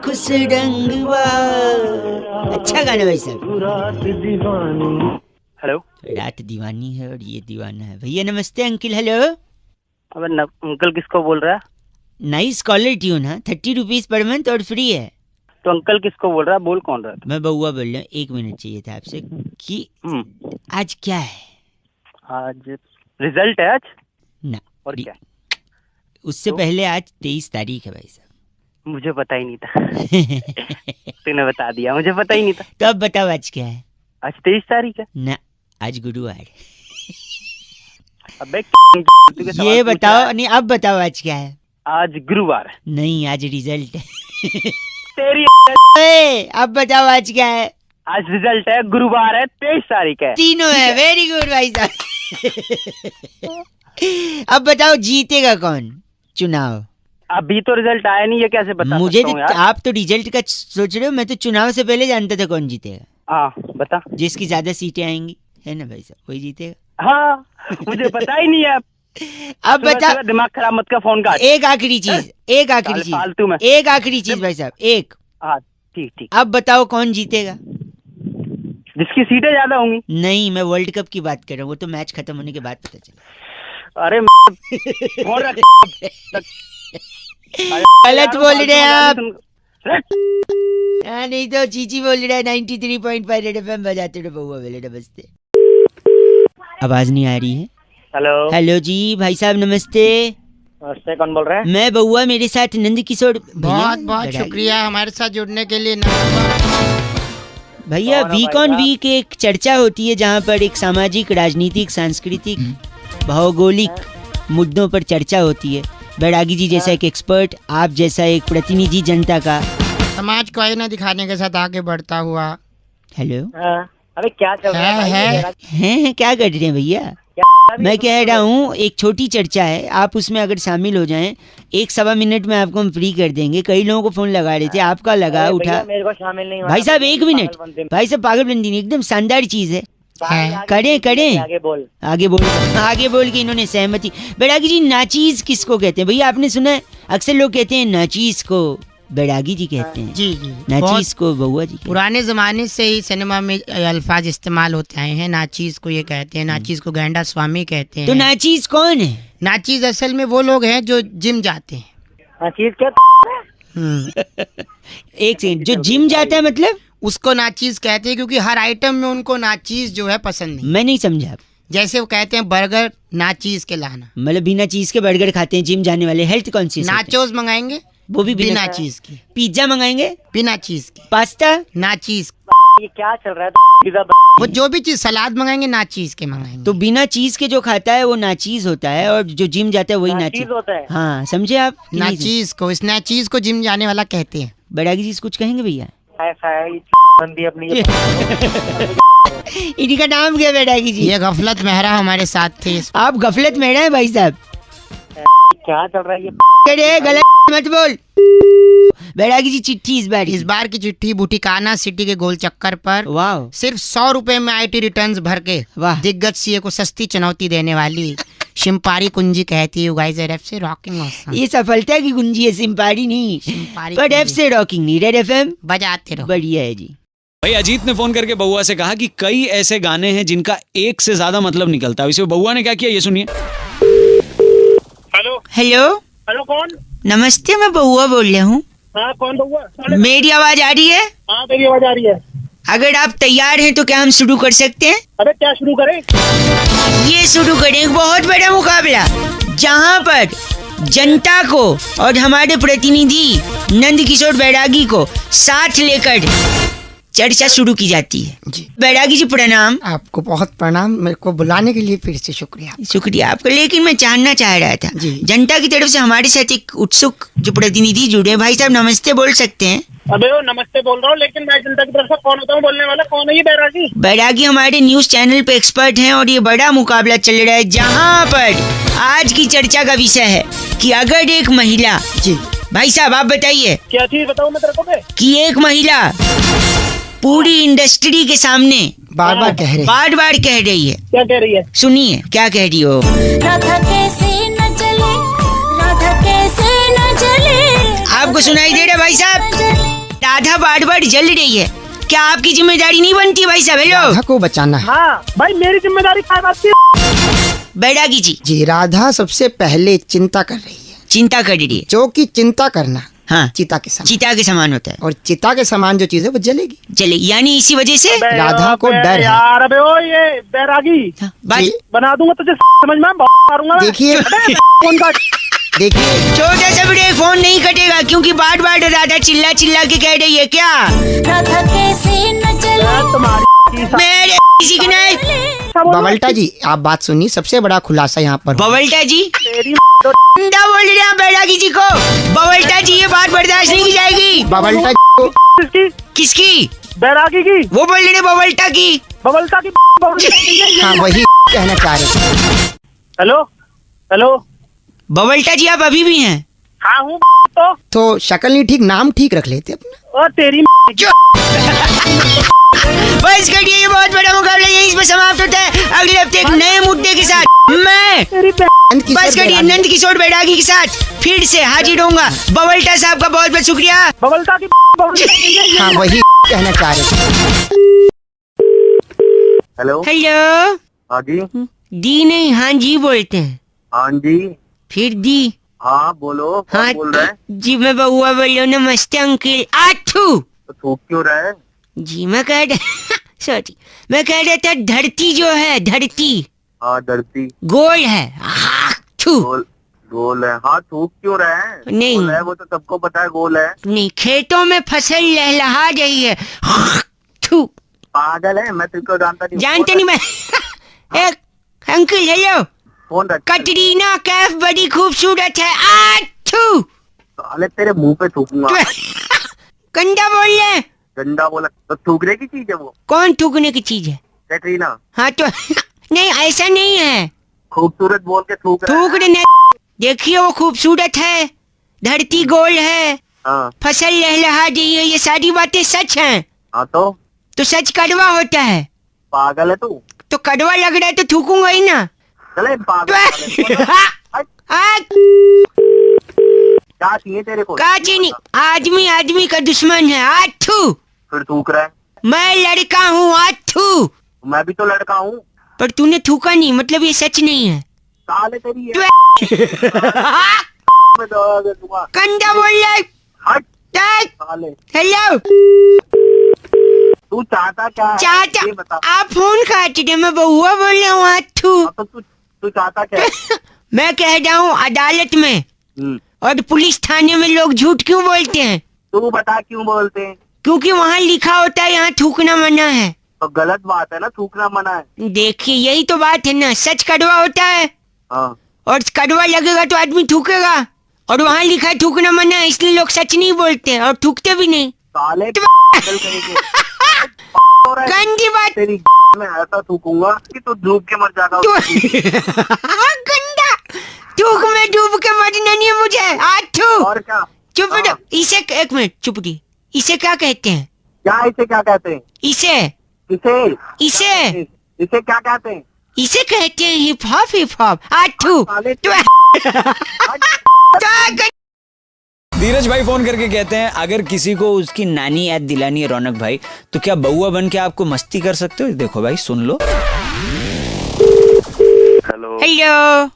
खुश रंगवा। अच्छा गाना भाई साहब। हेलो, रात दीवानी है और ये दीवाना है। भैया नमस्ते। Uncle hello. अबे अंकल किसको बोल रहा है? नाइस कॉलर ट्यून है। 30 रुपीज पर मंथ और फ्री है। तो अंकल किसको बोल रहा है? बोल कौन रहा है? मैं बउआ बोल रहा हूँ। 1 मिनट चाहिए था आपसे कि आज क्या है? आज रिजल्ट है आज। ना और क्या? उससे तो? पहले आज 23 तारीख है भाई साहब। मुझे पता ही नहीं था। तूने बता दिया, मुझे पता ही नहीं था। तो अब बताओ आज क्या है? आज 23 तारीख है ना, आज गुरुवार। अबे ये बताओ नहीं, अब बताओ आज क्या है? आज गुरुवार है। नहीं, आज रिजल्ट है। तेरी अब बताओ आज क्या है? आज रिजल्ट है, गुरुवार है, 23 तारीख है। तीनों है। वेरी गुड भाई साहब। अब बताओ जीतेगा कौन चुनाव? अभी तो रिजल्ट आया नहीं है, कैसे बता मुझे सकता हूँ यार? आप तो रिजल्ट का सोच रहे हो, मैं तो चुनाव से पहले जानता था कौन जीतेगा। हाँ बता। जिसकी ज्यादा सीटें आएंगी, है ना भाई साहब, वही जीतेगा। हाँ, मुझे पता ही नहीं है। अब बता। दिमाग खराब मत कर, फोन काट। एक आखिरी चीज, एक आखिरी फालतू में। चीज, एक आखिरी चीज भाई साहब, एक। हाँ ठीक। अब बताओ कौन जीतेगा? जिसकी सीटें ज्यादा होंगी। नहीं, मैं वर्ल्ड कप की बात कर रहा हूँ। वो तो मैच खत्म होने के बाद पता चला। अरे फोन रख। गलत बोल रहे हैं आप। नहीं तो चीची बोल रहा है। 93.5 रेड एफएम बजाते रहो बउआ बेले नमस्ते। आवाज नहीं आ रही है। हेलो। हेलो जी भाई साहब नमस्ते। नमस्ते, कौन बोल रहा है? मैं बउआ, मेरे साथ नंद किशोर। बहुत बहुत शुक्रिया हमारे साथ जुड़ने के लिए। भैया वीक ऑन वीक एक चर्चा होती है जहाँ पर एक सामाजिक, राजनीतिक, सांस्कृतिक, भौगोलिक मुद्दों पर चर्चा होती है। बैरागी जी जैसा एक एक्सपर्ट, आप जैसा एक प्रतिनिधि जनता का, समाज को आईना दिखाने के साथ आगे बढ़ता हुआ। हेलो। अरे क्या चल रहा है? हैं क्या कर रहे हैं भैया? मैं कह रहा हूँ एक छोटी चर्चा है, आप उसमें अगर शामिल हो जाएं, 1-1.25 मिनट में आपको हम फ्री कर देंगे। कई लोगों को फोन लगा रहे थे, आपका लगा उठा। मेरे को शामिल नहीं भाई साहब 1 मिनट। भाई साहब पागलबंदी नहीं, एकदम शानदार चीज है। करें आगे बोल के इन्होंने सहमति। बैरागी जी नाचीज किसको कहते हैं भैया? आपने सुना है अक्सर लोग कहते हैं नाचीज को बैरागी जी कहते हैं। जी नाचीज को बउआ जी। पुराने जमाने से ही सिनेमा में अल्फाज इस्तेमाल होते आए हैं। नाचीज को ये कहते हैं, नाचीज को गैंडा स्वामी कहते हैं। तो नाचीज कौन है? नाचीज असल में वो लोग हैं जो जिम जाते हैं। नाचीज क्या? एक सेकंड, जो जिम जाता है मतलब उसको नाचीज कहते हैं, क्योंकि हर आइटम में उनको नाचीज जो है पसंद नहीं। मैं नहीं समझा। जैसे वो कहते हैं बर्गर नाचीज के लाना, मतलब बिना चीज के बर्गर खाते हैं जिम जाने वाले। Health conscious. नाचोस मंगाएंगे वो भी बिना चीज के। पिज्जा मंगाएंगे बिना चीज के। पास्ता नाचीज। ये क्या चल रहा है? वो जो भी चीज सलाद मंगाएंगे नाचीज के मंगाएंगे। तो बिना चीज के जो खाता है वो नाचीज होता है, और जो जिम जाता है वही नाचीज होता है। हाँ समझे आप? नाचीज को, इस नाचीज को जिम जाने वाला कहते हैं। बैरागी जी कुछ कहेंगे भैया? अपनी इन्हीं का नाम क्या बैरागी जी? ये गफलत मेहरा हमारे साथ थे। आप गफलत में हैं भाई साहब। क्या चल रहा है? ये गलत मत बोल। बैरागी जी चिट्ठी इस बार की चिट्ठी बुटिकाना सिटी के गोल चक्कर पर वाह सिर्फ 100 रुपए में IT रिटर्न्स भर के वाह दिग्गज सीए को सस्ती चुनौती देने वाली शिम्पारी कुंजी कहती है गाइस। रेड से रॉकिंग ऑसम। ये सफलता की कुंजी है, सिम्पारी नहीं। शिम्पारी पर एफ से रॉकिंग नहीं, रेड एफएम बजाते रहो। बढ़िया है जी। भाई अजीत ने फोन करके बउआ से कहा कि कई ऐसे गाने हैं जिनका एक से ज्यादा मतलब निकलता है। इसे बउआ ने क्या किया ये सुनिए। हेलो हेलो हेलो, कौन? नमस्ते, मैं बउआ बोल रहा हूँ। हाँ कौन बउआ? मेरी आवाज आ रही है? हाँ मेरी आवाज आ रही है। अगर आप तैयार हैं तो क्या हम शुरू कर सकते हैं? अबे क्या शुरू करें? ये शुरू करें एक बहुत बड़ा मुकाबला, जहाँ पर जनता को और हमारे प्रतिनिधि नंद किशोर बैरागी को साथ लेकर चर्चा शुरू की जाती है। जी बैरागी जी प्रणाम। आपको बहुत प्रणाम, मेरे को बुलाने के लिए फिर से शुक्रिया। शुक्रिया आपका। लेकिन मैं जानना चाह रहा था, जी। जनता की तरफ से हमारे साथ एक उत्सुक जो प्रतिनिधि जुड़े। भाई साहब नमस्ते बोल सकते हैं? अबे वो नमस्ते बोल रहा हूँ, लेकिन मैं जनता की तरफ से कौन होता हूँ बोलने वाला? कौन है ये बैरागी? बैरागी हमारे न्यूज चैनल पे एक्सपर्ट हैं और ये बड़ा मुकाबला चल रहा है, जहाँ पर आज की चर्चा का विषय है कि अगर एक महिला। जी भाई साहब आप बताइए क्या चीज बताऊँ मैं तेरे को? कि एक महिला पूरी इंडस्ट्री के सामने बार बार कह रही है। क्या कह रही है? सुनिए क्या कह रही हो। राधा कैसे न चले, राधा कैसे न चले, सुनाई दे रहा है भाई साहब? राधा बार बार जल रही है, क्या आपकी जिम्मेदारी नहीं बनती भाई साहब? हेलो राधा को बचाना है। हाँ भाई, मेरी जिम्मेदारी क्या बात की? बैरागी जी राधा सबसे पहले चिंता कर रही है, चिंता कर रही है। जो कि चिंता करना हाँ, चिता के समान, चिता के समान होता है। और चिता के समान जो चीज है वो जलेगी। चले, यानी इसी वजह से राधा को डर है। यार अबे ओ ये बैरागी बात जी, बना दूंगा तुझे समझ में, मारूंगा मैं। देखिए फोन काट। देखिए छोटा सा ब्रेक, फोन नहीं कटेगा क्योंकि बार बार राधा चिल्ला चिल्ला के कह रही है क्या राधा कैसे न चले यार तुम्हारी मेरे किसी की नहीं। बवल्टा जी आप बात सुनिए, सबसे बड़ा खुलासा यहाँ पर हो। बवल्टा जी तेरी क्या बोल रहे हैं बैरागी जी को? बवल्टा जी ये बात बर्दाश्त नहीं की जाएगी। बवल्टा जी को किसकी? किसकी? बैरागी की, वो बोल रहे हैं बवल्टा की। बबलता की। हाँ वही कहना चाह रहे थे। हेलो हेलो, बवल्टा जी आप अभी भी हैं? हाँ हूँ तो शक्ल नहीं ठीक, नाम ठीक रख लेते अपना। और तेरी बस करिए, ये बहुत बड़ा मुकाबला यहीं पे समाप्त होता है। अगले हफ्ते एक नए मुद्दे के साथ मैं बस करिए नंद किशोर बैरागी के साथ फिर से हाजिर होऊंगा। बवल्टा साहब का बहुत बहुत शुक्रिया। बबलता की। हाँ वही कहना चाह रहे थे। हेलो। हेलो, हाँ जी। दी नहीं हाँ जी बोलते हैं। हाँ जी। फिर दी। हाँ बोलो, कौन हाँ बोल रहा है? जी मैं बउआ बोल रहा हूँ। नमस्ते अंकल। आठू तो थूक क्यों रहा है? जी मैं कह रहा सॉरी, मैं कह रहा था धरती जो है, धरती हाँ धरती गोल है। आठू गोल गोल है। हाँ थूक क्यों रहा है? नहीं। गोल है वो तो सबको पता है, गोल है। नहीं, खेतों में फसल लहलहा रही है। आठू पागल है, मैं तुझको जानता नहीं। जानते नहीं मैं। एक अंकल हेलो, फोन रख। कटरीना कैफ बड़ी खूबसूरत है। आठू साले तेरे मुंह पे थूकूंगा। गंदा बोल रहे हैं। गंदा बोला तो थूकने की चीज है वो। कौन थूकने की चीज है? कैटरीना हाँ तो नहीं ऐसा नहीं है, खूबसूरत बोल के थूक रहा थूक है। रहे। देखिए वो खूबसूरत है, धरती गोल है, हाँ फसल लहलहा रही है, ये सारी बातें सच हैं। हाँ तो सच कड़वा होता है, पागल है तू। तो कड़वा लग रहा है तो थूकूंगा ही ना। चले पागल साले। हट, क्या चाहिए तेरे को? काची नहीं, आदमी आदमी का दुश्मन है। आठू फिर थूक रहा है। मैं लड़का हूँ। आठू मैं भी तो लड़का हूँ। पर तूने थूका नहीं, मतलब ये सच नहीं है। साले तेरी है। मैं दवा दे दूंगा। कंधा बोल रहा है। हट टक। साले। हेलो, तू चाहता क्या है? चाचा ये बता। आप फोन काट रहे, मैं बउआ बोल रहा हूँ। आठू हाँ, तो तू चाहता क्या है? मैं कह रहा हूँ अदालत में हम्म, और पुलिस थाने में लोग झूठ क्यों बोलते हैं? तू बता क्यों बोलते हैं? क्योंकि वहाँ लिखा होता है यहाँ थूकना मना है। तो गलत बात है ना, थूकना मना है। देखिए यही तो बात है ना, सच कड़वा होता है हाँ और कड़वा लगेगा तो आदमी थूकेगा, और वहाँ लिखा है थूकना मना है, इसलिए लोग सच नहीं बोलते और थूकते भी नहीं। साले पागल करेंगे। हो रहा है। गंदी बात। तेरी में ऐसा थूकूंगा कि तू डूब के मर जाएगा। गंदा थूक में डूब के मरना नहीं है मुझे। आठू और क्या? चुप हाँ। रहो। इसे एक मिनट चुप रही, इसे क्या कहते हैं? क्या इसे क्या कहते हैं? इसे इसे इसे इसे क्या कहते हैं? इसे कहते हैं हिप हॉप। Hip hop. आठू साले धीरज भाई फोन करके कहते हैं अगर किसी को उसकी नानी याद दिलानी है रौनक भाई, तो क्या बउआ बन के आपको मस्ती कर सकते हो? देखो भाई सुन लो। हेलो। हेलो,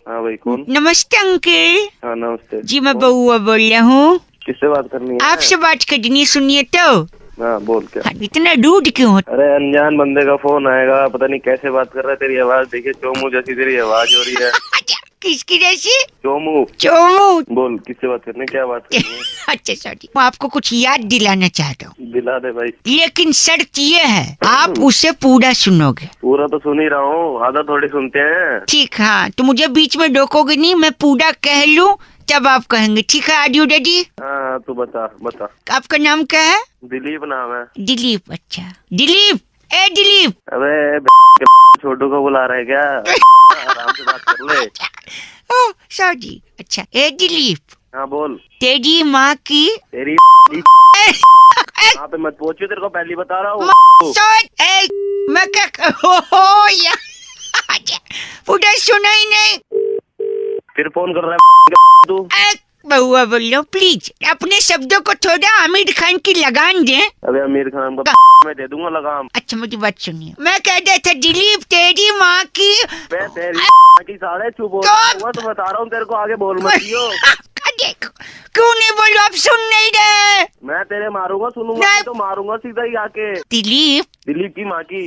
हाँ भाई कौन? नमस्ते अंकल। हाँ नमस्ते। जी मैं बउआ बोल रहा हूँ। किससे बात करनी है? आपसे बात करनी है, सुनिए तो। हाँ बोल क्या? हाँ, इतना रूड क्यों हो? अरे अनजान बंदे का फोन आएगा, पता नहीं कैसे बात कर रहा है। तेरी आवाज देखिए, चोमू जैसी तेरी आवाज हो रही है। किसकी जैसी? चोमू। चोमू। बोल किससे बात करनी है, क्या बात करनी है? अच्छा सॉरी, मैं आपको कुछ याद दिलाना चाहता हूँ, दिला दे भाई। लेकिन शर्त ये है आप उसे पूरा सुनोगे। पूरा तो सुन ही रहा हूँ, आधा थोड़ी सुनते हैं। ठीक, हाँ तो मुझे बीच में रोकोगे नहीं, मैं पूरा कह लूँ तब आप कहेंगे। ठीक है, आर यू रेडी? हाँ तू बता बता। आपका नाम क्या है? दिलीप नाम है। दिलीप। अच्छा दिलीप, ए दिलीप। अबे छोटू को बुला रहा है क्या? आराम से बात कर ले। Oh sorry. अच्छा ए दिलीप, हाँ बोल। तेरी माँ की तेरी यहाँ पे मत पहुंचो, तेरे को पहले ही बता रहा हूँ। मैं क्या हो या पूरा सुना ही नहीं। फिर फोन कर रहा है तू। बहुआ बोल रहा हूँ, प्लीज अपने शब्दों को थोड़ा आमिर खान की लगान दें। अबे आमिर खान को मैं दे दूंगा लगाम। अच्छा मुझे बात सुनिए, मैं कह रहा था दिलीप तेरी माँ की मैं तेरी माँ की साले चुप हो जाऊंगा तो बता रहा हूँ तेरे को, आगे बोल मत दियो। देखो क्यों नहीं बोलो, आप सुन नहीं रहे। मैं तेरे मारूंगा, सुनूंगा नहीं तो मारूंगा सीधा ही आके। दिलीप की माँ की।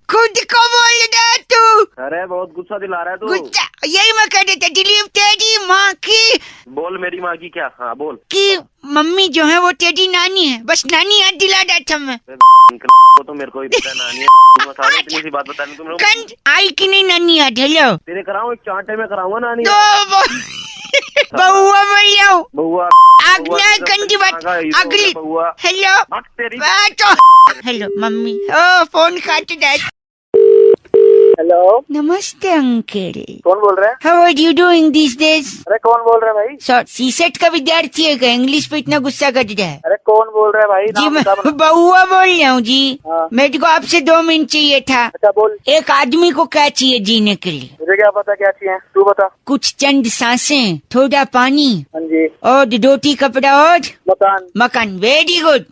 खुद को बोल रहा तू। अरे बहुत गुस्सा दिला रहा है तू। गुस्सा, यही मैं कह रहा था, दिलीप तेरी माँ की। बोल मेरी माँ की क्या? हाँ बोल। कि मम्मी जो है वो तेरी नानी है, बस नानी याद दिला रहा था मैं। वो तो मेरे को ही पता है नानी है। साले इतनी सी बात बतानी तुम लोग। आई कि नहीं नानी याद? हेलो तेरे कराऊं, एक चांटे में कराऊंगा नानी। बहुआ बोल रहा हूँ। बहुआ आज्ञा गंदी बात अगली। बहुआ हेलो तेरी। हेलो मम्मी, ओ फोन काट दे। हेलो, नमस्ते अंकल। कौन बोल रहे हैं? How are you doing this days? अरे कौन बोल रहे हैं भाई? सीसेट का विद्यार्थी है क्या? इंग्लिश पे इतना गुस्सा कर रहा है। अरे कौन बोल रहे हैं भाई? जी नाम मैं बता। बहुआ बोल रहा हूँ जी। हाँ। मेरे को आपसे 2 मिनट चाहिए था। अच्छा बोल। एक आदमी को क्या चाहिए जीने के लिए? मुझे क्या पता क्या चाहिए, तू बता। कुछ चंद सांसें, थोड़ा पानी हाँ जी। और रोटी कपड़ा और मकान। मकान। Very good,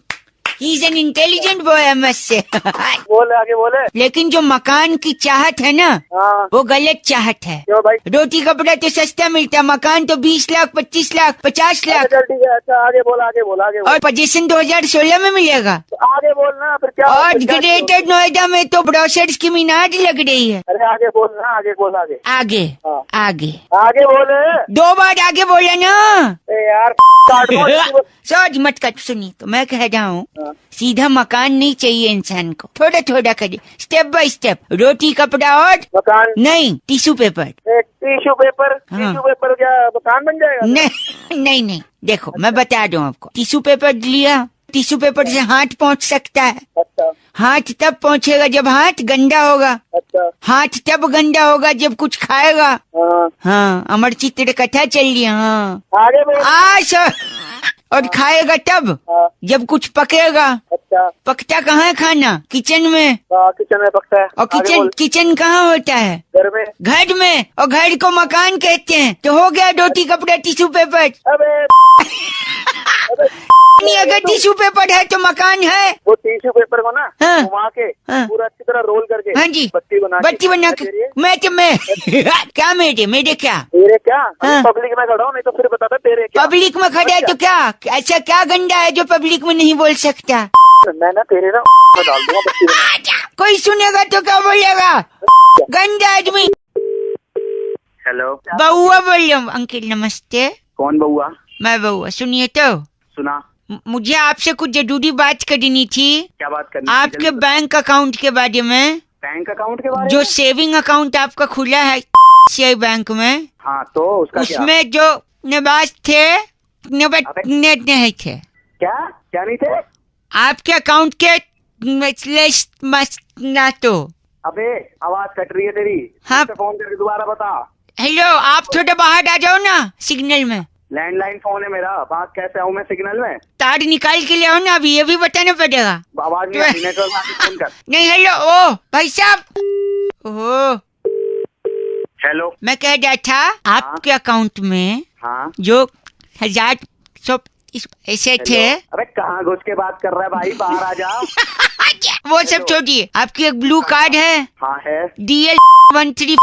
he is an intelligent boy I must say. बोले आगे बोले। लेकिन जो मकान की चाहत है ना, हाँ। वो गलत चाहत है। क्यों भाई? रोटी कपड़ा तो सस्ता मिलता है, मकान तो 20 लाख 25 लाख 50 लाख। चल ठीक है, अच्छा आगे बोल आगे बोल आगे बोल। और पोजीशन 2016 में मिलेगा। तो आगे बोलना फिर क्या? और क्या ग्रेटर नोएडा में तो ब्रोशर्स की मीनार लग रही है। अरे आगे बोलना, आगे बोल आगे। आगे हाँ। आगे आगे बोले। 2 बार आगे बोला ना। ए यार काट दो। सोच मत कर, सुनी तो मैं कह रहा हूँ, हाँ। सीधा मकान नहीं चाहिए इंसान को, थोड़ा थोड़ा करिए, स्टेप बाय स्टेप। रोटी कपड़ा और मकान नहीं टिश्यू पेपर। Tissue paper. हाँ। टिश्यू पेपर क्या मकान बन जाएगा? नहीं नहीं, देखो मैं बता दूं आपको। टिश्यू पेपर लिया, टिश्यू पेपर से हाथ पहुंच सकता है। अच्छा हाथ तब पहुंचेगा जब हाथ गंदा होगा। अच्छा। हाथ तब गंदा होगा जब कुछ खाएगा। हाँ हाँ, अमर चित्र कथा चल रही है। हाँ आगे बोल। और खाएगा तब हाँ। जब कुछ पकेगा। अच्छा। पकता कहाँ है खाना? किचन में। किचन में पकता है। और आगे बोल। किचन कहाँ होता है? घर में। घर में, और घर को मकान कहते हैं। तो हो गया रोटी कपड़ा टिश्यू पेपर। अबे नहीं, अगर टिश्यू पेपर है तो मकान है। वो टिश्यू पेपर को ना हाँ। घुमा के हाँ। पूरा अच्छी तरह रोल करके हाँ जी, बत्ती बना के मैं क्या मेरे क्या तेरे क्या? हाँ। पब्लिक में खड़ा हूँ, नहीं तो फिर बताता तेरे क्या? पब्लिक में खड़ा है तो क्या? ऐसा क्या गंदा है जो पब्लिक में नहीं बोल सकता? मैं ना तेरे ना में डाल दूंगा बत्ती बना। कोई सुनेगा तो क्या बोलेगा? गंदा आदमी। हेलो, बहुआ बोल रहा हूँ अंकल। नमस्ते। कौन बहुआ? मैं बहुआ। सुनिए तो, सुना। मुझे आपसे कुछ जरूरी बात करनी थी। क्या बात करनी? आपके बैंक अकाउंट के बारे में। बैंक अकाउंट के बारे जो में? सेविंग अकाउंट आपका खुला है CI बैंक में, हाँ तो उसका क्या? उसमें जो निवास थे नहीं थे। क्या क्या नहीं थे? आपके अकाउंट के ना तो। अबे आवाज कट रही है तेरी। हाँ। फोन करके दोबारा बता। हेलो, आप थोड़ा बाहर आ जाओ ना सिग्नल में। लैंडलाइन फोन है मेरा, बात कैसे आऊँ मैं सिग्नल में? तार निकाल के ले आओ ना, अभी ये भी बताना पड़ेगा। आवाज नहीं आ रही, नेटवर्क आके फोन कर। नहीं हेलो, ओ भाई साहब। ओहो, हेलो। मैं कह रहा था आपके अकाउंट में हाँ जो 1000 ऐसे थे। अबे कहाँ घुस के बात कर रहा है भाई, बाहर आ जा। वो सब छोड़िए, आपकी एक ब्लू कार्ड है। हाँ है। DL 13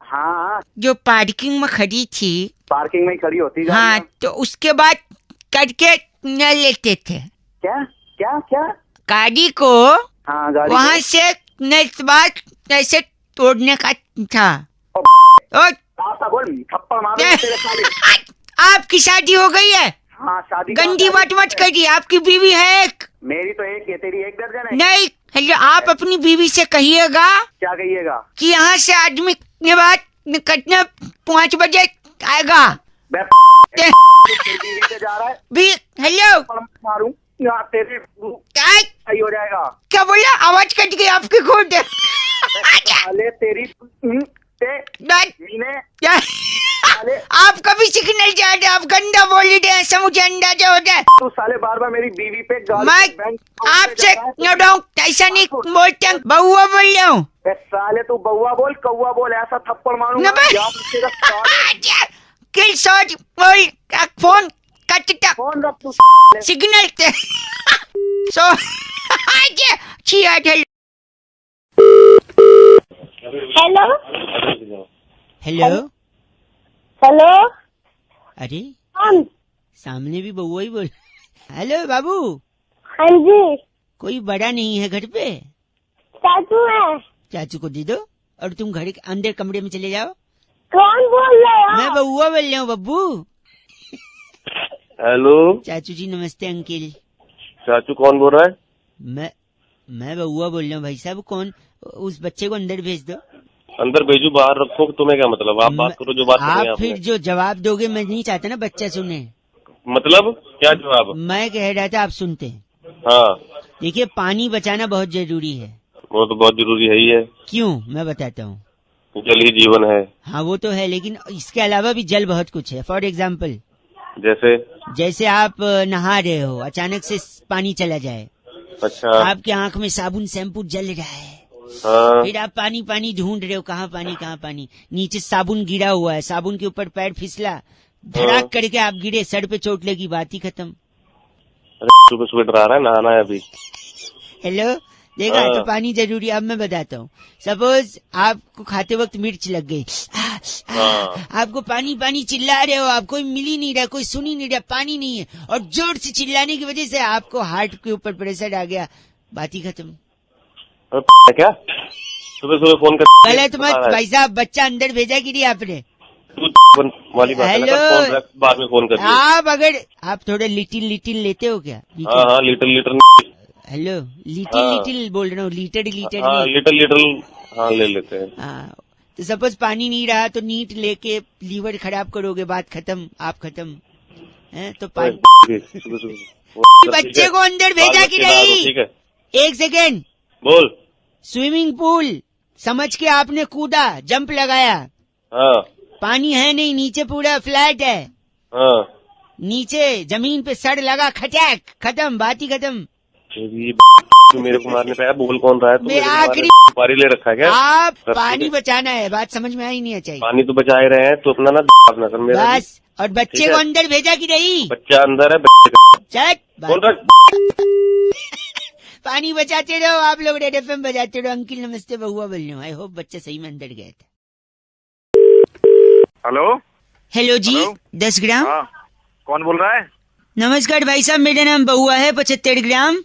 हाँ जो पार्किंग में खड़ी थी। पार्किंग में ही खड़ी होती गाड़ियाँ। हाँ, तो उसके बाद करके न लेते थे। क्या क्या क्या? गाड़ी को हाँ गाड़ी वहाँ को? से नेक्स्ट बार ऐसे तोड़ने का था। और बोल, थप्पड़ मारो तेरे साले। आपकी शादी हो गई है? हाँ शादी। गंदी बात मत करिए, आपकी बीवी है एक। मेरी तो एक है, तेरी 1 दर्जन है। नहीं हेलो, आप अपनी बीवी से कहिएगा क्या कहिएगा? कि यहाँ से आदमी ने बात निकटने 5 बजे आएगा। बीवी से जा रहा है भी हेलो मारूं यहाँ तेरे क्या सही हो जाएगा। क्या बोला? आवाज कट गई आपकी खुद। साले तेरी मीने साले आप कभी सिग्नल जा रहे, आप गंदा बोल रहे हैं, ऐसा मुझे अंदाजा हो जाए। तू साले बार बार मेरी बीवी पे मैं आपसे नो डाउट ऐसा नहीं बोलते, बहुआ बोल रहा हूँ। साले तू बउआ बोल कौआ बोल, ऐसा थप्पड़ मारूंगा। अंकिल सॉरी फोन कटता फोन रख तू signal so hello hello hello अरे कौन? सामने भी बउआ ही बोल। हेलो बाबू, हाँ जी, कोई बड़ा नहीं है घर पे? चाचू है। चाचू को दे दो और तुम घर के अंदर कमरे में चले जाओ। कौन बोल रहे हो? मैं बउआ बोल रहा हूँ बब्बू। हेलो चाचू जी नमस्ते अंकिल। चाचू कौन बोल रहा है? मैं बउआ बोल रहा हूँ भाई साहब। कौन? उस बच्चे को अंदर भेज दो। अंदर भेजू बाहर रखो, तुम्हें क्या मतलब? आप बात करो जो बात करनी है आप फिर आपने। जो जवाब दोगे मैं नहीं चाहता ना बच्चा सुने। मतलब क्या जवाब? मैं कह रहा था आप सुनते हैं। हाँ देखिए पानी बचाना बहुत जरूरी है। वो तो बहुत जरूरी है ही है, क्यों मैं बताता हूँ। जल ही जीवन है। हाँ वो तो है, लेकिन इसके अलावा भी जल बहुत कुछ है। फॉर एग्जाम्पल जैसे आप नहा रहे हो, अचानक से पानी चला जाए, अच्छा आपके आंख में साबुन शैम्पू जल रहा है, हाँ फिर आप पानी पानी ढूंढ रहे हो, कहाँ पानी, नीचे साबुन गिरा हुआ है, साबुन के ऊपर पैर फिसला, धड़ाक करके आप गिरे, सर पे चोट लगी, बात ही खत्म। अरे सुबह सुबह डरा रहा है, नहाना है अभी। हेलो देखा हाँ। तो पानी जरूरी है। अब मैं बताता हूँ, सपोज आपको खाते वक्त मिर्च लग गई, हाँ। आपको पानी पानी चिल्ला रहे हो, आप कोई मिल ही नहीं रहा, कोई सुन ही नहीं रहा, पानी नहीं है, और जोर से चिल्लाने की वजह से आपको हार्ट के ऊपर प्रेशर आ गया, बात ही खत्म। अरे क्या सुबह सुबह फोन कर गलत मत भाई साहब, बच्चा अंदर भेजा कि नहीं आपने? वाली बात है ना, हेलो। फोन रख, बाद में फोन कर लियो। आप अगर आप थोड़ा लिटिल लेते हो क्या? हाँ हाँ लीटर हेलो हाँ। लिटिल बोल रहा हूँ, लीटर हाँ नहीं। लीटर हाँ ले लेते हैं। हाँ तो सपोज पानी नहीं रहा तो नीट लेके लीवर खराब करोगे, बात खत्म, आप खत्म है तो पानी। सुबह सुबह बच्चे को अंदर भेजा कि नहीं? ठीक है एक सेकेंड। बोल। स्विमिंग पूल समझ के आपने कूदा, जंप लगाया, हाँ पानी है नहीं, नीचे पूरा फ्लैट है, हाँ नीचे जमीन पे सड़ लगा, खटैक, खत्म, बात ही खत्म। तेरी तू मेरे को मारने पे आया, बोल कौन रहा है? तू मेरा मेरे को मारने आखिरी- सुपारी ले रखा है क्या? आप ठीक पानी है। बचाना है, बात समझ में आई नहीं चाहिए। पानी तो बचा ही रहे हैं, तो अपना ना अपना कर मेरा भी। बस, और बच्चे ठीक को है। अंदर भेजा कि नहीं? बच्चा अंदर है, बच्चे का चट बोल रख। पानी बचाते रहो आप लोग, रेड एफएम बजाते रहो। अंकिल नमस्ते, बहुआ बोल रहा हूँ। आई होप बच्चा सही में अंदर गया था। हेलो हेलो जी, हेलो। 10 ग्राम। हाँ कौन बोल रहा है? नमस्कार भाई साहब, मेरा नाम बहुआ है, 75 ग्राम।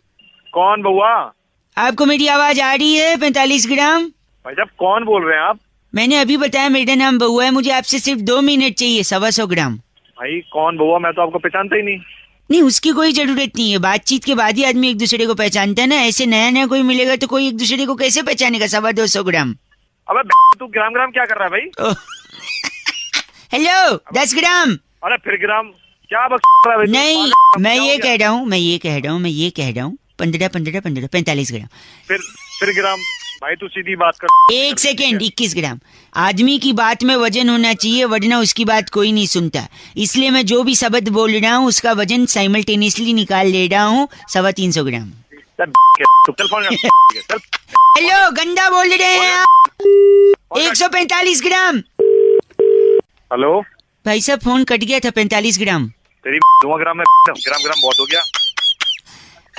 कौन बउआ? आपको मेरी आवाज आ रही है? 45 ग्राम। भाई साहब कौन बोल रहे हैं आप? मैंने अभी बताया मेरा नाम बहुआ है, मुझे आपसे सिर्फ 2 मिनट चाहिए, 125 ग्राम। भाई कौन बउआ? मैं तो आपको पहचानता ही नहीं। नहीं उसकी कोई जरूरत नहीं है, बातचीत के बाद ही आदमी एक दूसरे को पहचानता है ना। ऐसे नया नया कोई मिलेगा तो कोई एक दूसरे को कैसे पहचानेगा? 225 ग्राम। अबे तू ग्राम ग्राम क्या कर रहा है भाई? ओह। हेलो 10 ग्राम। अरे फिर ग्राम क्या बक रहा है भाई? नहीं तू मैं क्या हो ये गया? कह रहा हूँ 15 45 ग्राम। फिर ग्राम भाई तू सीधी बात कर। एक सेकेंड, 21 ग्राम। आदमी की बात में वजन होना चाहिए, वरना उसकी बात कोई नहीं सुनता। इसलिए मैं जो भी शब्द बोल रहा हूँ उसका वजन साइमल्टेनियसली निकाल ले रहा हूँ, 325 ग्राम। चल फोन कर। चल हेलो गंदा बोल रहे हैं आप। 145 ग्राम। हेलो भाई साहब फोन कट गया था। 45 ग्राम। तेरी 2 ग्राम में ग्राम बहुत हो गया।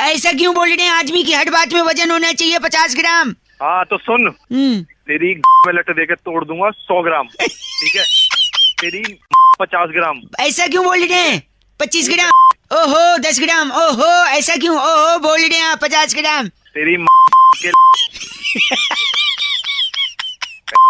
ऐसा क्यों बोल रहे हैं? आदमी की हर बात में वजन होना चाहिए 50 ग्राम। हाँ तो सुन, तेरी में लट देकर तोड़ दूंगा 100 ग्राम, ठीक है? तेरी 50 ग्राम। ऐसा क्यों बोल रहे हैं? 25 ग्राम। ओहो 10 ग्राम। ओहो ऐसा क्यों? ओहो बोल रहे हैं आप 50 ग्राम। तेरी के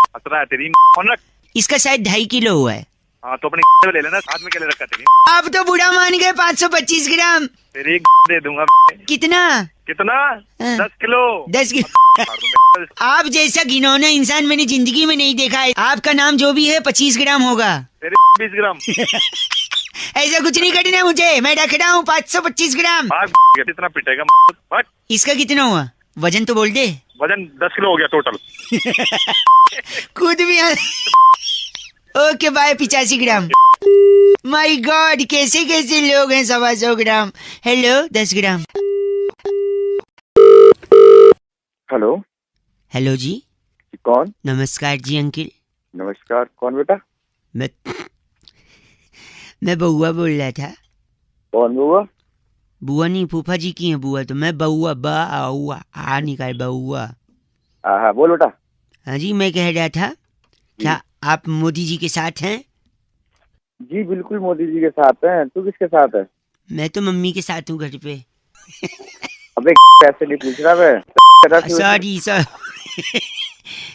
हंस रहा है तेरी फोन रख। इसका शायद 2.5 किलो हुआ है। हाँ तो अपनी ले लेना, हाथ में क्या ले रखा तेरी? आप तो बुरा मान गए। 525 ग्राम। तेरी दे दूंगा। कितना? कितना? हाँ। 10 किलो। 10 किलो। मार दूंगा। आप जैसा घिनौना इंसान मैंने जिंदगी में नहीं देखा है। आपका नाम जो भी है 25 ग्राम होगा। तेरी 20 ग्राम। ऐसा कुछ नहीं करना मुझे, मैं रख रहा हूँ 525 ग्राम। भाग कितना पिटेगा? भाग। इसका कितना हुआ? वजन तो बोल दे। वजन 10 किलो हो गया टोटल। खुद भी okay bye. 85 gram. My god कैसे कैसे लोग हैं। 125 gram. Hello 10 gram. Hello hello जी। कौन? नमस्कार जी अंकिल। नमस्कार, कौन बेटा? मैं मैं बउआ बोल रहा था। कौन बुआ? बुआ नहीं, फूफा जी की है बुआ, तो मैं बउआ बउआ आ निकाल बउआ। हाँ बोल बेटा। हाँ जी, मैं कह रहा था क्या आप मोदी जी के साथ हैं? जी बिल्कुल मोदी जी के साथ हैं। तू किसके साथ है? मैं तो मम्मी के साथ हूँ घर पे। अबे कैसे नहीं पूछ रहा मैं। सॉरी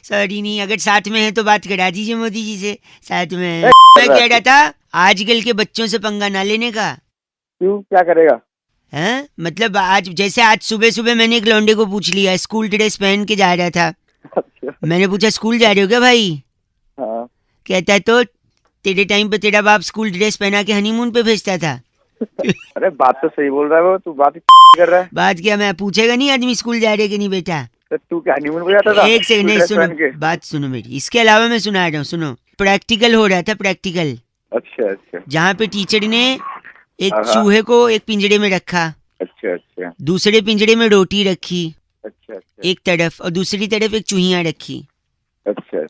सॉरी नहीं, अगर साथ में है तो बात करा दीजिए मोदी जी से, साथ में है। मैं कह रहा था आजकल के बच्चों से पंगा ना लेने का। क्यों, क्या करेगा? हैं? मतलब आज सुबह सुबह मैंने एक लौंडे को पूछ लिया, स्कूल ड्रेस पहन के जा रहा था। अच्छा। मैंने पूछा स्कूल जा रहे हो क्या भाई? हाँ। कहता है तो तेरे टाइम पे तेरा बाप स्कूल ड्रेस पहना के हनीमून पे भेजता था। अरे बात तो सही बोल रहा है वो, तू बात कर रहा है। बात क्या, मैं पूछेगा नहीं आदमी स्कूल जा रहे कि नहीं बेटा? तो तू क्या हनीमून पे जाता था? एक सेकंड, नहीं ड्रेस सुनो, पहन के? बात सुनो मेरी। इसके अलावा मैं सुना रहा हूँ, सुनो। प्रैक्टिकल हो रहा था, प्रैक्टिकल। अच्छा अच्छा जहाँ पे टीचर ने एक हाँ। चूहे को एक पिंजरे में रखा, अच्छा अच्छा दूसरे पिंजरे में रोटी रखी अच्छा अच्छा एक तरफ, और दूसरी तरफ एक चूहिया रखी। अच्छा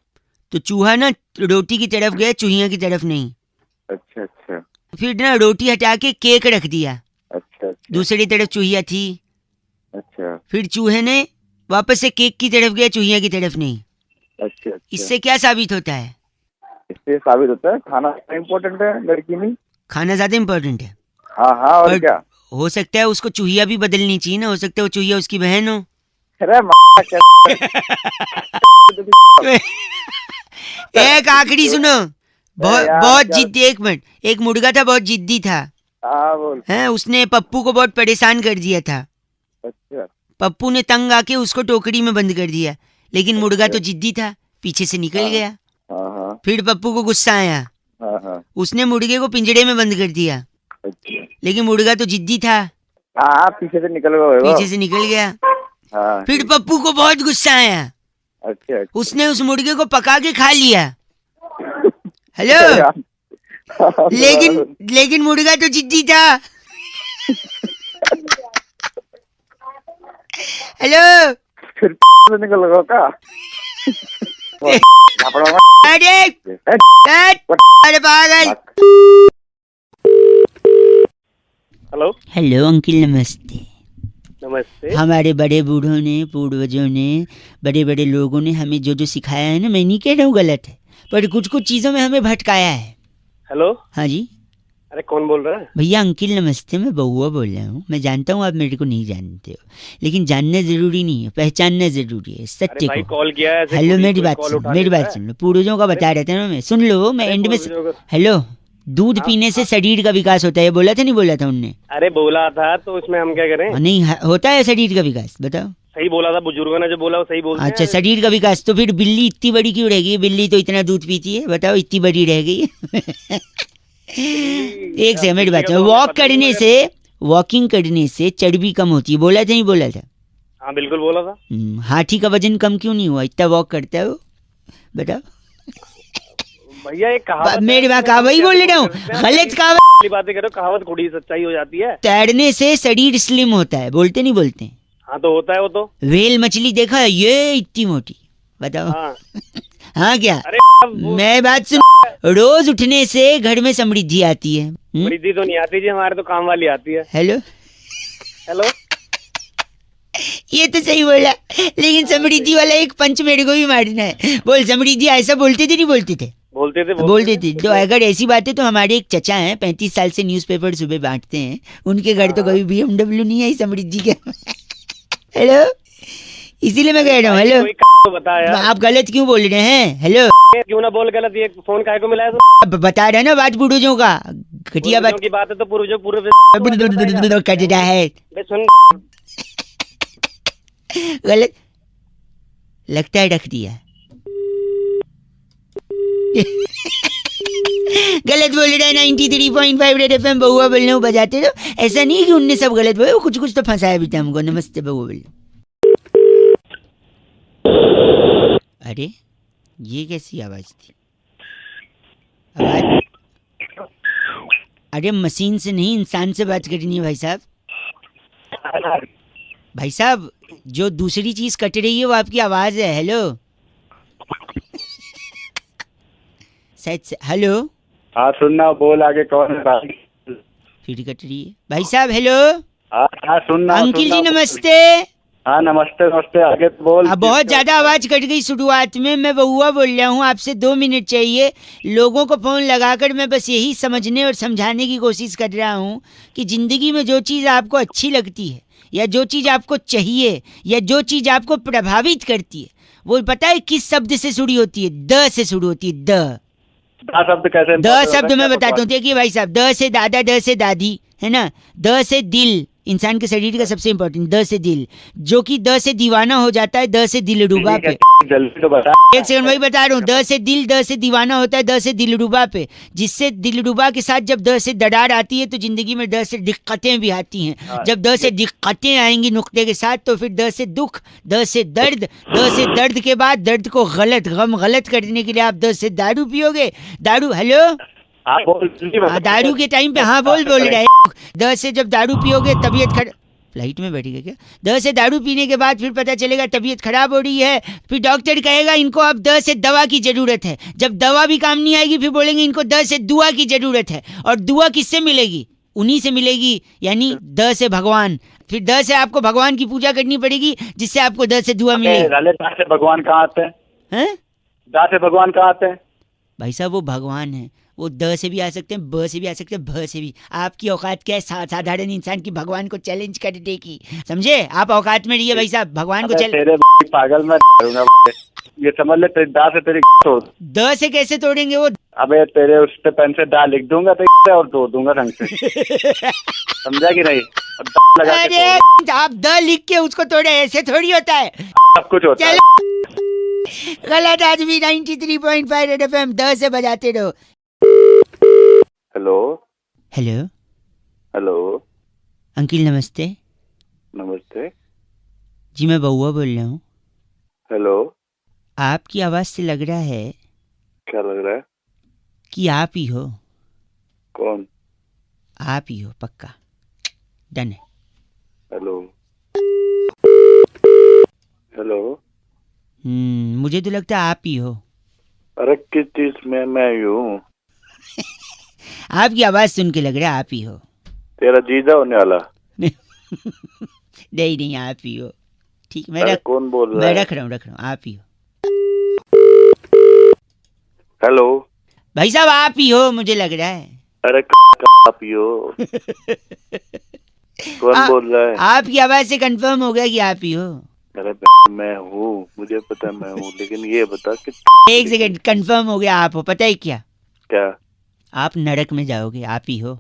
तो चूहा ना रोटी की तरफ गया, चूहिया की तरफ नहीं। अच्छा अच्छा फिर ना रोटी हटा के केक रख दिया, अच्छा दूसरी तरफ चूहिया थी। अच्छा फिर चूहे ने वापस से केक की तरफ गया, चूहिया की तरफ नहीं। अच्छा। इससे क्या साबित होता है? इससे साबित होता है खाना इम्पोर्टेंट है, लड़की नहीं। खाना ज्यादा इम्पोर्टेंट है। हाँ हाँ, और पर क्या। हो सकता है उसको चूहिया भी बदलनी चाहिए ना, हो सकता है वो चूहिया उसकी बहन हो। अरे एक आखिरी सुनो, बहुत यार, बहुत क्या- जिद्दी। एक मिनट, एक मुर्गा था बहुत जिद्दी था, हाँ बोल। हैं? उसने पप्पू को बहुत परेशान कर दिया था। अच्छा पप्पू ने तंग आके उसको टोकरी में बंद कर दिया, लेकिन मुर्गा तो जिद्दी था, पीछे से निकल गया। हाँ हाँ फिर पप्पू को गुस्सा आया, हाँ हाँ उसने मुर्गे को पिंजरे में बंद कर दिया, अच्छा। लेकिन मुर्गा तो जिद्दी था, हाँ पीछे से निकल गए वो। पीछे से निकल गया। हाँ फिर पप्पू को बहुत गुस्सा आया, अच्छा अच्छा। उसने उस मुर्गे को पका के खा लिया। हेलो, हाँ, लेकिन मुर्गा तो जिद्दी था। हेलो, फिर से निकल गए का? अरे अरे पागल। हेलो हेलो अंकिल, नमस्ते। नमस्ते। हमारे बड़े बूढ़ों ने, पूर्वजों ने, बड़े बड़े लोगों ने हमें जो जो सिखाया है ना, मैं नहीं कह रहा हूँ गलत है, पर कुछ कुछ चीज़ों में हमें भटकाया है। हेलो, हाँ जी अरे कौन बोल रहा है? भैया, अंकिल नमस्ते, मैं बउआ बोल रहा हूँ। मैं जानता हूँ आप मेरे को नहीं जानते हो, लेकिन जानना जरूरी नहीं है, पहचानना जरूरी है अरे सत्य भाई को। कॉल किया है ऐसे हेलो, कोई मेरी बात कॉल सुन, उठा मेरी लेता बात है? सुन लो, पूर्वजों का बता रहे थे ना मैं, सुन लो, मैं अरे एंड में पूर्वजों का- हेलो, दूध पीने से शरीर का विकास होता है, ये बोला था नहीं बोला था उनने? अरे बोला था तो इसमें हम क्या करें? नहीं होता है शरीर का विकास, बताओ। सही बोला था, बुजुर्गों ने जो बोला वो सही बोलते अच्छा, हैं। शरीर का विकास। तो फिर बिल्ली इतनी बड़ी क्यों रह गई? बिल्ली तो इतना दूध पीती है, बताओ, इतनी बड़ी रह गई है। एक सेकंड, मेरी बात सुनो, वॉकिंग करने से चर्बी कम होती है, बोला था नहीं बोला था? हाँ बिल्कुल बोला था। हाथी का वजन कम क्यों नहीं हुआ? इतना वॉक करता है वो, बताओ। भैया एक कहावत मेरी है, बात कहा, वही बोल रहा हूँ, गलत कहावत। वाली बातें करो, कहावत थोड़ी सच्चाई हो जाती है। तैरने से शरीर स्लिम होता है, बोलते नहीं बोलते? हाँ तो होता है वो तो। व्हेल मछली देखा है, ये इतनी मोटी, बताओ। हाँ हाँ क्या? अरे वो मैं बात सुन, रोज उठने से घर में समृद्धि आती है। वृद्धि तो नहीं आती जी, हमारे तो काम वाली आती है। हेलो, हेलो, ये तो सही बोला, लेकिन समृद्धि वाला एक पंच मेरे को भी मारना है। बोल समृद्धि, ऐसा बोलते थे नहीं बोलते थे? बोलते थे। तो अगर ऐसी बात है तो हमारे एक चचा हैं, 35 साल से न्यूज़पेपर सुबह बांटते हैं, उनके घर तो कभी BMW नहीं आई समृद्धि के। हेलो, इसीलिए मैं कह रहा हूँ। हेलो, कोई तो बता यार, आप गलत क्यों बोल रहे हैं? हेलो, क्यों ना बोल गलत, ये फोन काहे को मिला है? अब बता रहे ना बात पूर्वजों का, घटिया बात की बात है तो पूर्वजों पूर्व कट रहा है, सुन। गलत लगता है, रख दिया। गलत बोल रहा है। 93.5 रेड FM बउआ बोलने को बजाते तो ऐसा नहीं कि उनने सब गलत बोले, कुछ कुछ तो फंसाया भी था हमको। नमस्ते बउआ बोल। अरे ये कैसी आवाज थी? आवाज, अरे मशीन से नहीं, इंसान से बात करनी है भाई साहब। भाई साहब, जो दूसरी चीज कट रही है वो आपकी आवाज है। हेलो, शायद हेलो, हाँ सुनना, बोल आगे कौन है भाई? फिर कट रही है। भाई साहब हेलो। हाँ सुनना। अंकिल जी सुनना। नमस्ते। हाँ नमस्ते नमस्ते, आगे तो बोल। बहुत ज्यादा आवाज कट गई शुरुआत में। मैं बउआ बोल रहा हूँ, आपसे 2 मिनट चाहिए। लोगों को फोन लगाकर मैं बस यही समझने और समझाने की कोशिश कर रहा हूँ कि जिंदगी में जो चीज आपको अच्छी लगती है, या जो चीज आपको चाहिए, या जो चीज आपको प्रभावित करती है, वो पता है किस शब्द से शुरू होती है? द से शुरू होती है। द शब्द कैसे? द शब्द मैं बताता हूँ, देखिए भाई साहब। द से दादा, द से दादी, है ना। द से दिल, इंसान के शरीर का सबसे इंपॉर्टेंट। द से दिल, जो कि द से दीवाना हो जाता है, द से दिलरुबा पे। जल्दी तो बता। एक सेकंड वही बता रहा हूँ। द से दिल, द से दीवाना होता है, द से दिलरुबा पे। जिससे दिलरुबा के साथ जब द से दरार आती है तो जिंदगी में द से दिक्कतें भी आती हैं। जब द से दिक्कतें आएंगी नुक्ते के साथ, तो फिर द से दुख, द से दर्द, द से दर्द के बाद दर्द को गम गलत करने के लिए आप द से दारू पियोगे। दारू, हेलो। हाँ बोल जल्दी बता। हाँ, दारू के टाइम पे हाँ बोल रहे हैं। द से जब दारू पियोगे तबीयत खराब, फ्लाइट में बैठेगा क्या? द से दारू पीने के बाद फिर पता चलेगा तबीयत खराब हो रही है, फिर डॉक्टर कहेगा इनको अब द से दवा की जरूरत है। जब दवा भी काम नहीं आएगी फिर बोलेंगे इनको द से दुआ की जरूरत है। और दुआ किससे मिलेगी? उन्हीं से मिलेगी, यानी द से भगवान। फिर द से आपको भगवान की पूजा करनी पड़ेगी, जिससे आपको द से दुआ मिलेगी। दा से भगवान कहाँ आते हैं? हैं? दा से भगवान कहाँ आते हैं? भाई साहब वो भगवान है, वो द से भी आ सकते हैं, ब से भी आ सकते हैं, भ से भी। आपकी औकात क्या है साधारण इंसान की भगवान को चैलेंज करने की? समझे? आप औकात में रहिए भाई साहब, भगवान को तेरे पागल में करूंगा। ये समझ ले, तेरी दा से तेरी तोड़। द से कैसे तोड़ेंगे वो? अबे तेरे उस पे पेन से दा लिख दूंगा तो और तोड़ दूंगा ढंग से। समझा कि नहीं? अब दा लगा के अरे तोड़। आप द लिख के उसको तोड़े, ऐसे थोड़ी होता है। सब कुछ होता है। गलत आदमी। 93.5 रेड एफएम, द से बजाते रहो। Hello hello hello. अंकिल नमस्ते। नमस्ते। जी मैं बउआ बोल रहा हूँ। हेलो। आपकी आवाज से लग रहा है क्या लग रहा है? कि आप ही हो। कौन? आप ही हो पक्का, डन है। Hello hello. मुझे तो लगता है आप ही हो। अरे किस चीज में मैं हूँ? आपकी आवाज सुन के लग रहा है आप ही हो। तेरा जीजा होने वाला? नहीं नहीं, आप ही हो। ठीक, अरे कौन बोल रहा मैं है? रख रहा हूँ, आप ही हो। हेलो भाई साहब आप ही हो, मुझे लग रहा है। अरे आप ही हो? कौन बोल रहा है? आपकी आवाज से कंफर्म हो गया कि आप ही हो। अरे मैं हूँ, मुझे पता है मैं हूँ, लेकिन ये बता कि एक सेकंड, कंफर्म हो गया आप हो। पता है क्या? क्या? आप नरक में जाओगे, आप ही हो।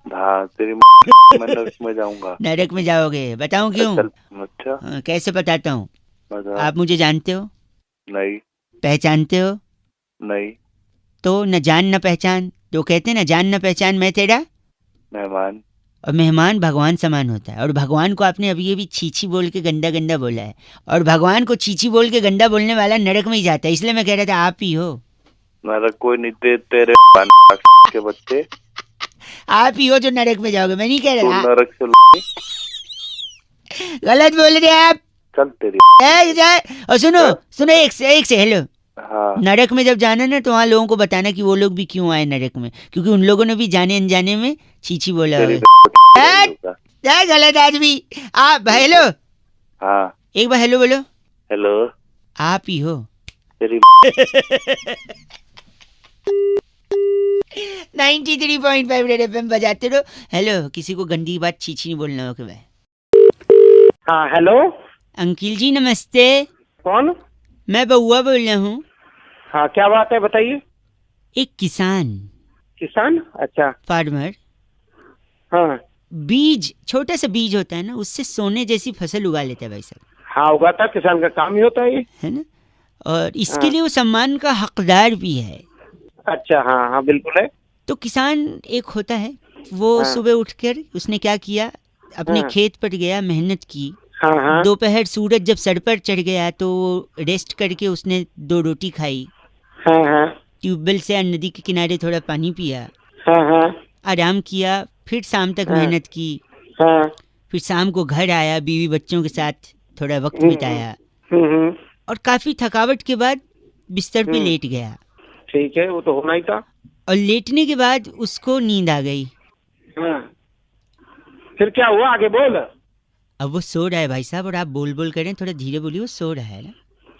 हाँ तेरी मैं नरक में जाऊंगा। नरक में जाओगे, बताऊं क्यों? अच्छा कैसे बताता हूँ? बता। आप मुझे जानते हो? नहीं। पहचानते हो? नहीं। तो न जान न पहचान, जो कहते हैं ना, जान न पहचान मैं तेरा मेहमान। और मेहमान भगवान समान होता है। और भगवान को आपने अभी अभी छीछी बोल के गंदा गंदा बोला है, और भगवान को छीछी बोल के गंदा बोलने वाला नरक में ही जाता है। इसलिए मैं कह रहा था आप ही हो। नरक कोई नहीं, तेरे के बच्चे आप ही हो जो नरक में जाओगे, मैं नहीं कह तू रहा। नरक से गलत बोल रहे हैं आप। चल तेरी। और सुनो सुनो, एक से हेलो। हाँ नरक में जब जाना ना, तो वहाँ लोगों को बताना कि वो लोग भी क्यों आए नरक में, क्योंकि उन लोगों ने भी जाने अनजाने में छीछी बोला तेरी है। गलत आदमी। आप हेलो, हाँ एक बार हेलो बोलो। हेलो। आप ही हो। तेरी 93.5 रेड एफएम बजाते रहो। हेलो, किसी को गंदी बात छीछी नहीं बोलना हो। भाई हाँ हेलो। अंकिल जी नमस्ते। कौन? मैं बउआ बोल रहा हूँ। हाँ क्या बात है बताइए। एक किसान, किसान? अच्छा। फार्मर, हाँ बीज, छोटा सा बीज होता है ना, उससे सोने जैसी फसल उगा लेता है भाई साहब, हाँ उगाता, किसान का काम ही होता है ये। है ना। और इसके लिए वो सम्मान का हकदार भी है। अच्छा हाँ हाँ बिल्कुल है। तो किसान एक होता है, वो सुबह उठकर उसने क्या किया, अपने खेत पर गया, मेहनत की। हाँ हाँ दोपहर सूरज जब सर पर चढ़ गया तो रेस्ट करके उसने 2 रोटी खाई, हाँ हाँ ट्यूबवेल से या नदी के किनारे थोड़ा पानी पिया, हाँ हाँ आराम किया, फिर शाम तक मेहनत की, हाँ फिर शाम को घर आया, बीवी बच्चों के साथ थोड़ा वक्त बिताया, और काफी थकावट के बाद बिस्तर पे लेट गया। ठीक है, वो तो होना ही था। और लेटने के बाद उसको नींद आ गई। हाँ। फिर क्या हुआ, आगे बोल। अब वो सो रहा है भाई साहब, और आप बोल बोल करें, थोड़ा धीरे बोलिए, वो सो रहा है ना।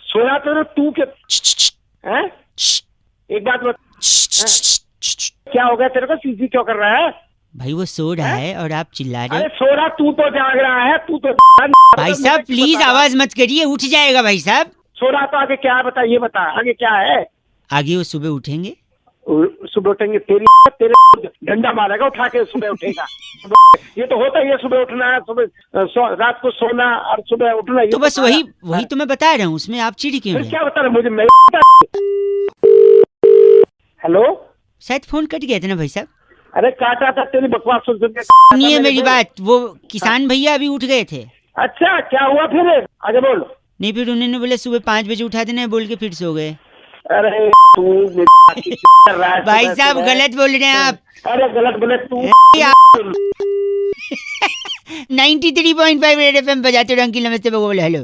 सोया तो तू के हैं? एक बात बता, क्या हो गया तेरे को, सीसी क्यों कर रहा है? भाई वो सो रहा है और आप चिल्ला रहे अरे हो। सो रहा, तू तो जाग रहा है, तू तो भाई साहब प्लीज आवाज मत करिए, उठ जाएगा भाई साहब। सो रहा तो आगे क्या है बता, ये बता आगे क्या है। आगे वो सुबह उठेंगे। सुबह उठेंगे, तेरे डंडा मारेगा उठा के, सुबह उठेगा। ये तो होता ही है, सुबह उठना, सुबह रात को सोना और सुबह उठना। तो बस वही तो मैं बता रहा हूँ, उसमें आप चिढ़ क्यों फिर रहे? क्या बता रहे मुझे? हेलो, शायद फोन कट गया था ना भाई साहब। अरे काटा था, तेरी बकवास सुन के। सुनिए मेरी बात, वो किसान भैया अभी उठ गए थे। अच्छा, क्या हुआ फिर, आगे बोल। नहीं, फिर उन्होंने बोले सुबह 5 बजे उठा देना है बोल के फिर सो गए। अरे तू भाई साहब गलत बोल रहे हैं आप। अरे गलत बोले तू। 93.5 रेड एफएम बजाते रहो। अंकिल नमस्ते, बोलो हेलो।